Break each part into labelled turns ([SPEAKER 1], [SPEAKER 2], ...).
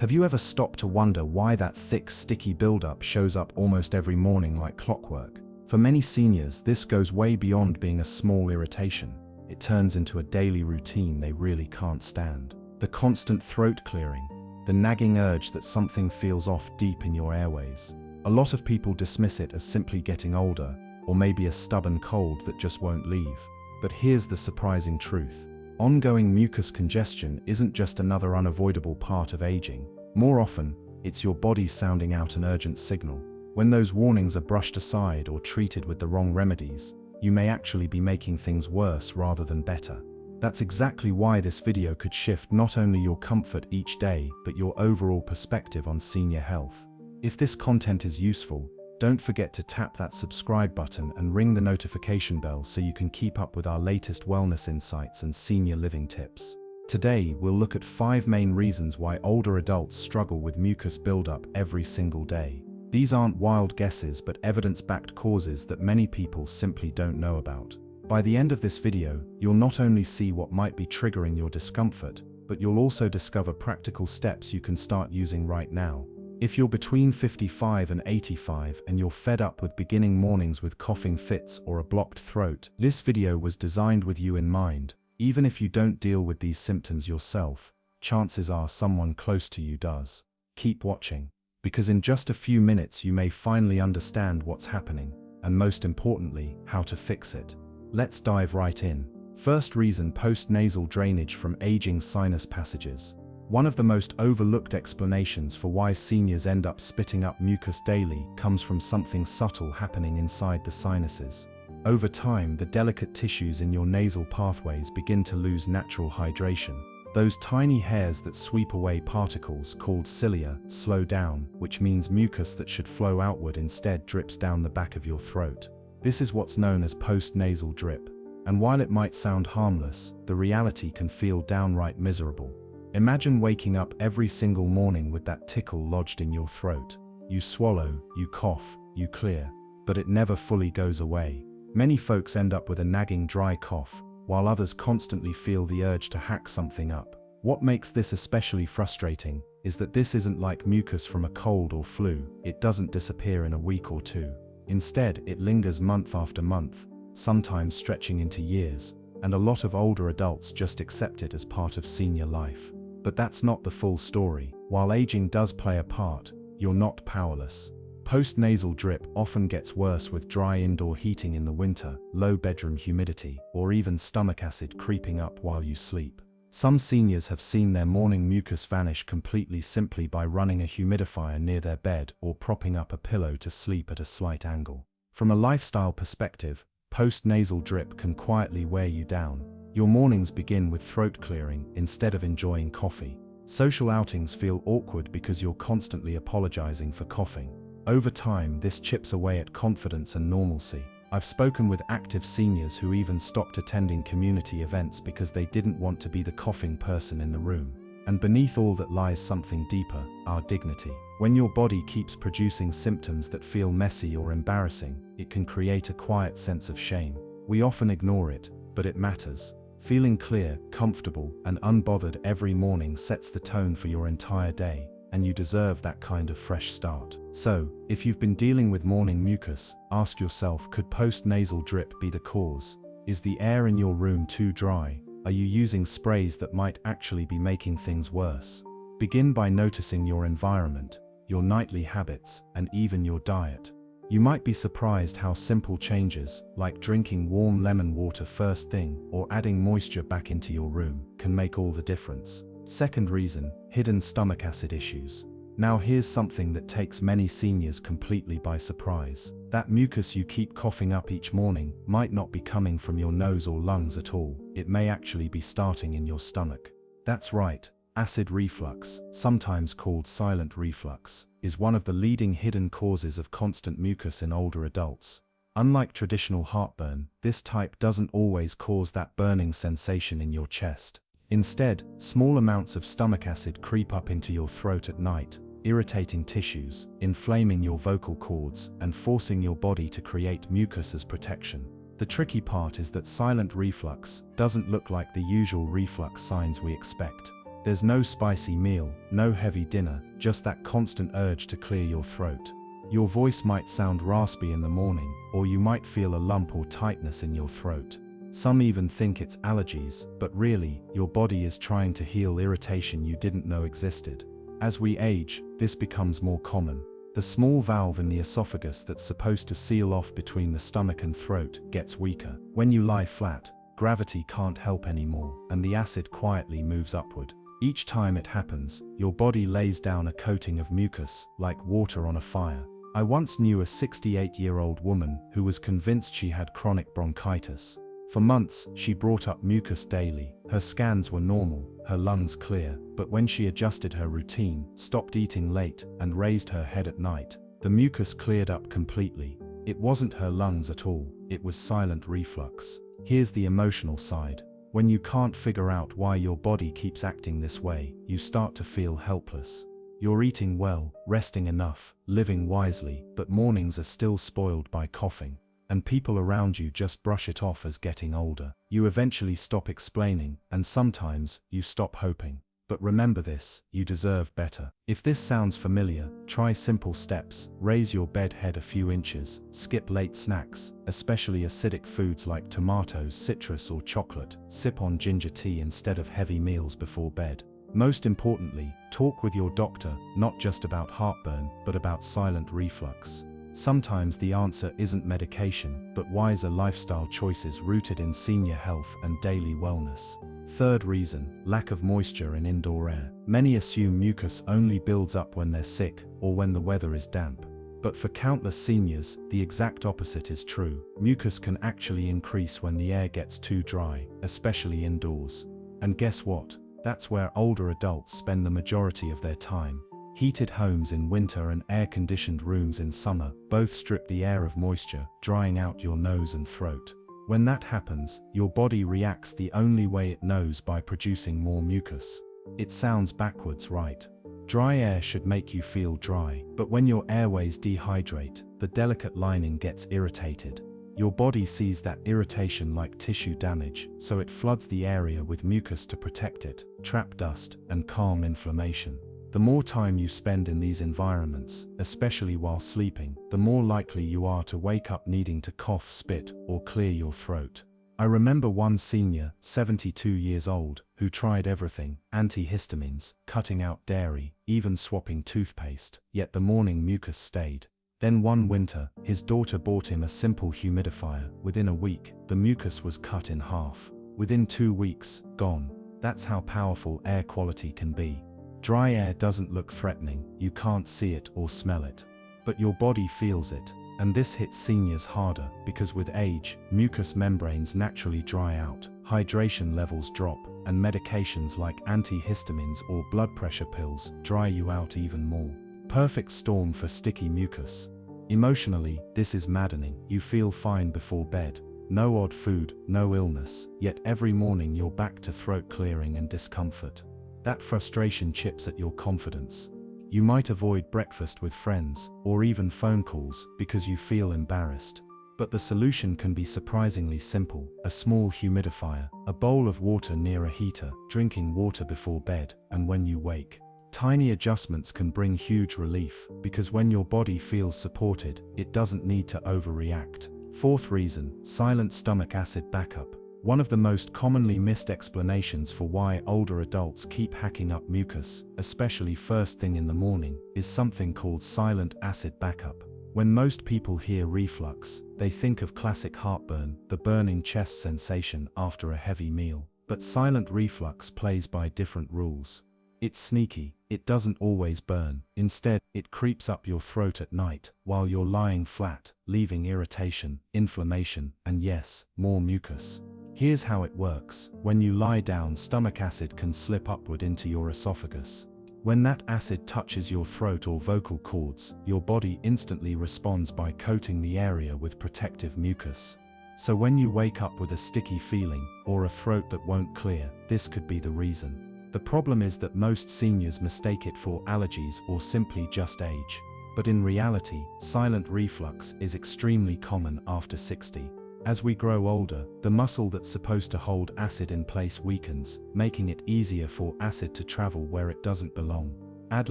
[SPEAKER 1] Have you ever stopped to wonder why that thick, sticky buildup shows up almost every morning like clockwork? For many seniors, this goes way beyond being a small irritation. It turns into a daily routine they really can't stand. The constant throat clearing, the nagging urge that something feels off deep in your airways. A lot of people dismiss it as simply getting older, or maybe a stubborn cold that just won't leave. But here's the surprising truth. Ongoing mucus congestion isn't just another unavoidable part of aging. More often, it's your body sounding out an urgent signal. When those warnings are brushed aside or treated with the wrong remedies, you may actually be making things worse rather than better. That's exactly why this video could shift not only your comfort each day, but your overall perspective on senior health. If this content is useful, don't forget to tap that subscribe button and ring the notification bell so you can keep up with our latest wellness insights and senior living tips. Today, we'll look at 5 main reasons why older adults struggle with mucus buildup every single day. These aren't wild guesses, but evidence-backed causes that many people simply don't know about. By the end of this video, you'll not only see what might be triggering your discomfort, but you'll also discover practical steps you can start using right now. If you're between 55 and 85 and you're fed up with beginning mornings with coughing fits or a blocked throat, this video was designed with you in mind. Even if you don't deal with these symptoms yourself, chances are someone close to you does. Keep watching, because in just a few minutes you may finally understand what's happening, and most importantly, how to fix it. Let's dive right in. First reason: postnasal drainage from aging sinus passages. One of the most overlooked explanations for why seniors end up spitting up mucus daily comes from something subtle happening inside the sinuses. Over time, the delicate tissues in your nasal pathways begin to lose natural hydration. Those tiny hairs that sweep away particles, called cilia, slow down, which means mucus that should flow outward instead drips down the back of your throat. This is what's known as postnasal drip. And while it might sound harmless, the reality can feel downright miserable. Imagine waking up every single morning with that tickle lodged in your throat. You swallow, you cough, you clear, but it never fully goes away. Many folks end up with a nagging dry cough, while others constantly feel the urge to hack something up. What makes this especially frustrating is that this isn't like mucus from a cold or flu. It doesn't disappear in a week or two. Instead, it lingers month after month, sometimes stretching into years, and a lot of older adults just accept it as part of senior life. But that's not the full story. While aging does play a part, you're not powerless. Postnasal drip often gets worse with dry indoor heating in the winter, low bedroom humidity, or even stomach acid creeping up while you sleep. Some seniors have seen their morning mucus vanish completely simply by running a humidifier near their bed or propping up a pillow to sleep at a slight angle. From a lifestyle perspective, postnasal drip can quietly wear you down. Your mornings begin with throat clearing instead of enjoying coffee. Social outings feel awkward because you're constantly apologizing for coughing. Over time, this chips away at confidence and normalcy. I've spoken with active seniors who even stopped attending community events because they didn't want to be the coughing person in the room. And beneath all that lies something deeper: our dignity. When your body keeps producing symptoms that feel messy or embarrassing, it can create a quiet sense of shame. We often ignore it, but it matters. Feeling clear, comfortable, and unbothered every morning sets the tone for your entire day, and you deserve that kind of fresh start. So, if you've been dealing with morning mucus, ask yourself, could postnasal drip be the cause? Is the air in your room too dry? Are you using sprays that might actually be making things worse? Begin by noticing your environment, your nightly habits, and even your diet. You might be surprised how simple changes, like drinking warm lemon water first thing or adding moisture back into your room, can make all the difference. Second reason: hidden stomach acid issues. Now here's something that takes many seniors completely by surprise. That mucus you keep coughing up each morning might not be coming from your nose or lungs at all. It may actually be starting in your stomach. That's right. Acid reflux, sometimes called silent reflux, is one of the leading hidden causes of constant mucus in older adults. Unlike traditional heartburn, this type doesn't always cause that burning sensation in your chest. Instead, small amounts of stomach acid creep up into your throat at night, irritating tissues, inflaming your vocal cords, and forcing your body to create mucus as protection. The tricky part is that silent reflux doesn't look like the usual reflux signs we expect. There's no spicy meal, no heavy dinner, just that constant urge to clear your throat. Your voice might sound raspy in the morning, or you might feel a lump or tightness in your throat. Some even think it's allergies, but really, your body is trying to heal irritation you didn't know existed. As we age, this becomes more common. The small valve in the esophagus that's supposed to seal off between the stomach and throat gets weaker. When you lie flat, gravity can't help anymore, and the acid quietly moves upward. Each time it happens, your body lays down a coating of mucus, like water on a fire. I once knew a 68-year-old woman who was convinced she had chronic bronchitis. For months, she brought up mucus daily. Her scans were normal, her lungs clear, but when she adjusted her routine, stopped eating late, and raised her head at night, the mucus cleared up completely. It wasn't her lungs at all, it was silent reflux. Here's the emotional side. When you can't figure out why your body keeps acting this way, you start to feel helpless. You're eating well, resting enough, living wisely, but mornings are still spoiled by coughing. And people around you just brush it off as getting older. You eventually stop explaining, and sometimes, you stop hoping. But remember this, you deserve better. If this sounds familiar, try simple steps. Raise your bed head a few inches, skip late snacks, especially acidic foods like tomatoes, citrus or chocolate. Sip on ginger tea instead of heavy meals before bed. Most importantly, talk with your doctor, not just about heartburn, but about silent reflux. Sometimes the answer isn't medication, but wiser lifestyle choices rooted in senior health and daily wellness. Third reason, lack of moisture in indoor air. Many assume mucus only builds up when they're sick or when the weather is damp. But for countless seniors, the exact opposite is true. Mucus can actually increase when the air gets too dry, especially indoors. And guess what? That's where older adults spend the majority of their time. Heated homes in winter and air-conditioned rooms in summer both strip the air of moisture, drying out your nose and throat. When that happens, your body reacts the only way it knows, by producing more mucus. It sounds backwards, right? Dry air should make you feel dry, but when your airways dehydrate, the delicate lining gets irritated. Your body sees that irritation like tissue damage, so it floods the area with mucus to protect it, trap dust, and calm inflammation. The more time you spend in these environments, especially while sleeping, the more likely you are to wake up needing to cough, spit, or clear your throat. I remember one senior, 72 years old, who tried everything: antihistamines, cutting out dairy, even swapping toothpaste, yet the morning mucus stayed. Then one winter, his daughter bought him a simple humidifier. Within a week, the mucus was cut in half. Within 2 weeks, gone. That's how powerful air quality can be. Dry air doesn't look threatening, you can't see it or smell it. But your body feels it, and this hits seniors harder, because with age, mucous membranes naturally dry out, hydration levels drop, and medications like antihistamines or blood pressure pills dry you out even more. Perfect storm for sticky mucus. Emotionally, this is maddening. You feel fine before bed. No odd food, no illness, yet every morning you're back to throat clearing and discomfort. That frustration chips at your confidence. You might avoid breakfast with friends, or even phone calls, because you feel embarrassed. But the solution can be surprisingly simple: a small humidifier, a bowl of water near a heater, drinking water before bed, and when you wake. Tiny adjustments can bring huge relief, because when your body feels supported, it doesn't need to overreact. Fourth reason, silent stomach acid backup. One of the most commonly missed explanations for why older adults keep hacking up mucus, especially first thing in the morning, is something called silent acid backup. When most people hear reflux, they think of classic heartburn, the burning chest sensation after a heavy meal. But silent reflux plays by different rules. It's sneaky, it doesn't always burn. Instead, it creeps up your throat at night, while you're lying flat, leaving irritation, inflammation, and yes, more mucus. Here's how it works. When you lie down, stomach acid can slip upward into your esophagus. When that acid touches your throat or vocal cords, your body instantly responds by coating the area with protective mucus. So when you wake up with a sticky feeling, or a throat that won't clear, this could be the reason. The problem is that most seniors mistake it for allergies or simply just age. But in reality, silent reflux is extremely common after 60. As we grow older, the muscle that's supposed to hold acid in place weakens, making it easier for acid to travel where it doesn't belong. Add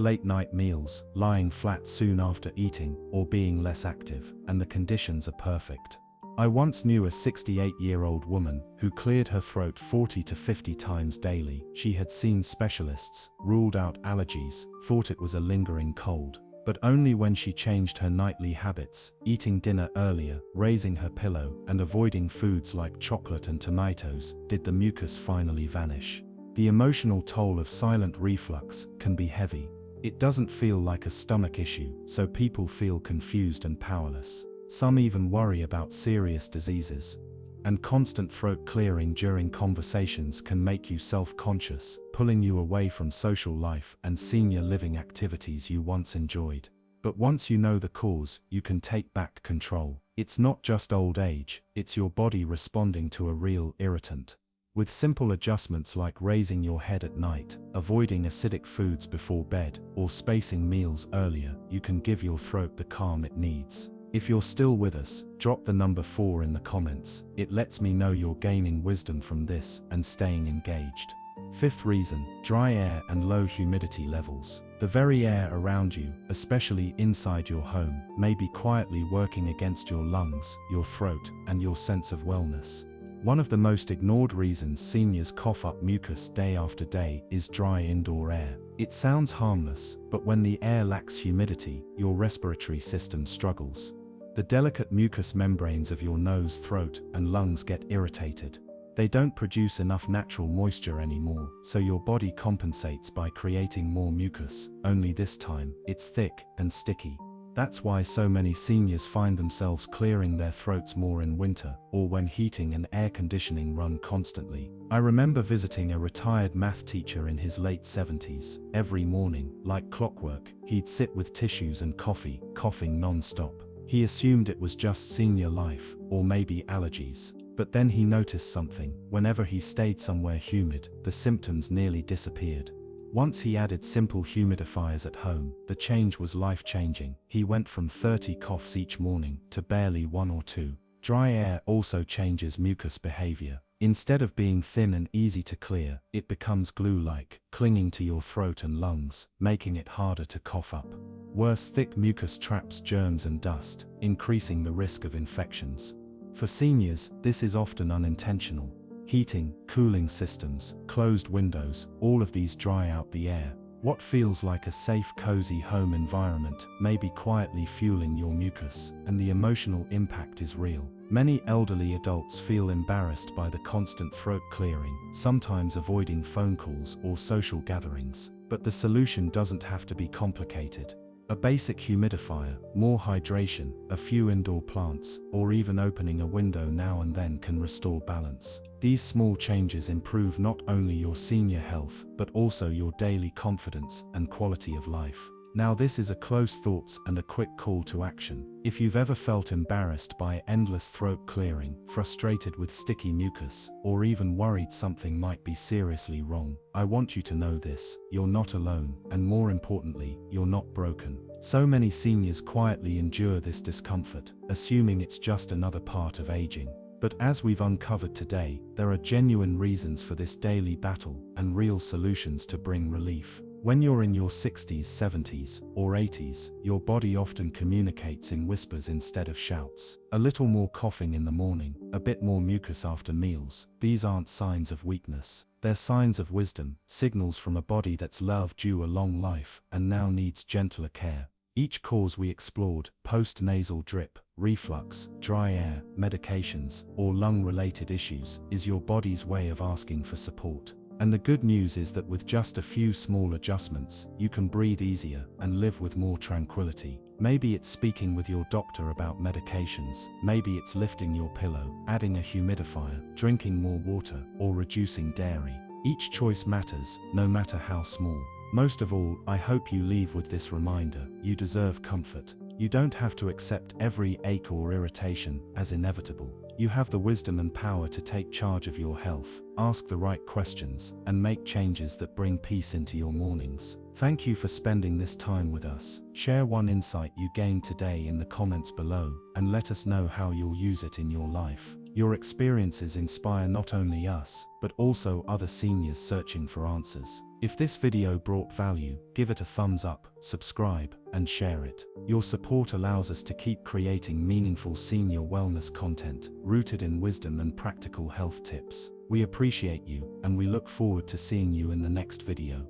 [SPEAKER 1] late-night meals, lying flat soon after eating, or being less active, and the conditions are perfect. I once knew a 68-year-old woman who cleared her throat 40 to 50 times daily. She had seen specialists, ruled out allergies, thought it was a lingering cold. But only when she changed her nightly habits, eating dinner earlier, raising her pillow, and avoiding foods like chocolate and tomatoes, did the mucus finally vanish. The emotional toll of silent reflux can be heavy. It doesn't feel like a stomach issue, so people feel confused and powerless. Some even worry about serious diseases. And constant throat clearing during conversations can make you self-conscious, pulling you away from social life and senior living activities you once enjoyed. But once you know the cause, you can take back control. It's not just old age, it's your body responding to a real irritant. With simple adjustments like raising your head at night, avoiding acidic foods before bed, or spacing meals earlier, you can give your throat the calm it needs. If you're still with us, drop the number 4 in the comments. It lets me know you're gaining wisdom from this and staying engaged. Fifth reason, dry air and low humidity levels. The very air around you, especially inside your home, may be quietly working against your lungs, your throat, and your sense of wellness. One of the most ignored reasons seniors cough up mucus day after day is dry indoor air. It sounds harmless, but when the air lacks humidity, your respiratory system struggles. The delicate mucous membranes of your nose, throat, and lungs get irritated. They don't produce enough natural moisture anymore, so your body compensates by creating more mucus, only this time, it's thick and sticky. That's why so many seniors find themselves clearing their throats more in winter, or when heating and air conditioning run constantly. I remember visiting a retired math teacher in his late 70s. Every morning, like clockwork, he'd sit with tissues and coffee, coughing non-stop. He assumed it was just senior life, or maybe allergies. But then he noticed something. Whenever he stayed somewhere humid, the symptoms nearly disappeared. Once he added simple humidifiers at home, the change was life-changing. He went from 30 coughs each morning to barely 1 or 2. Dry air also changes mucus behavior. Instead of being thin and easy to clear, it becomes glue-like, clinging to your throat and lungs, making it harder to cough up. Worse, thick mucus traps germs and dust, increasing the risk of infections. For seniors, this is often unintentional. Heating, cooling systems, closed windows, all of these dry out the air. What feels like a safe, cozy home environment may be quietly fueling your mucus, and the emotional impact is real. Many elderly adults feel embarrassed by the constant throat clearing, sometimes avoiding phone calls or social gatherings. But the solution doesn't have to be complicated. A basic humidifier, more hydration, a few indoor plants, or even opening a window now and then can restore balance. These small changes improve not only your senior health, but also your daily confidence and quality of life. Now this is a close thoughts and a quick call to action. If you've ever felt embarrassed by endless throat clearing, frustrated with sticky mucus, or even worried something might be seriously wrong, I want you to know this: you're not alone, and more importantly, you're not broken. So many seniors quietly endure this discomfort, assuming it's just another part of aging. But as we've uncovered today, there are genuine reasons for this daily battle, and real solutions to bring relief. When you're in your 60s, 70s, or 80s, your body often communicates in whispers instead of shouts. A little more coughing in the morning, a bit more mucus after meals. These aren't signs of weakness. They're signs of wisdom, signals from a body that's loved you a long life and now needs gentler care. Each cause we explored, postnasal drip, reflux, dry air, medications, or lung-related issues, is your body's way of asking for support. And the good news is that with just a few small adjustments, you can breathe easier and live with more tranquility. Maybe it's speaking with your doctor about medications, maybe it's lifting your pillow, adding a humidifier, drinking more water, or reducing dairy. Each choice matters, no matter how small. Most of all, I hope you leave with this reminder: you deserve comfort. You don't have to accept every ache or irritation as inevitable. You have the wisdom and power to take charge of your health, ask the right questions, and make changes that bring peace into your mornings. Thank you for spending this time with us. Share one insight you gained today in the comments below, and let us know how you'll use it in your life. Your experiences inspire not only us, but also other seniors searching for answers. If this video brought value, give it a thumbs up, subscribe, and share it. Your support allows us to keep creating meaningful senior wellness content, rooted in wisdom and practical health tips. We appreciate you, and we look forward to seeing you in the next video.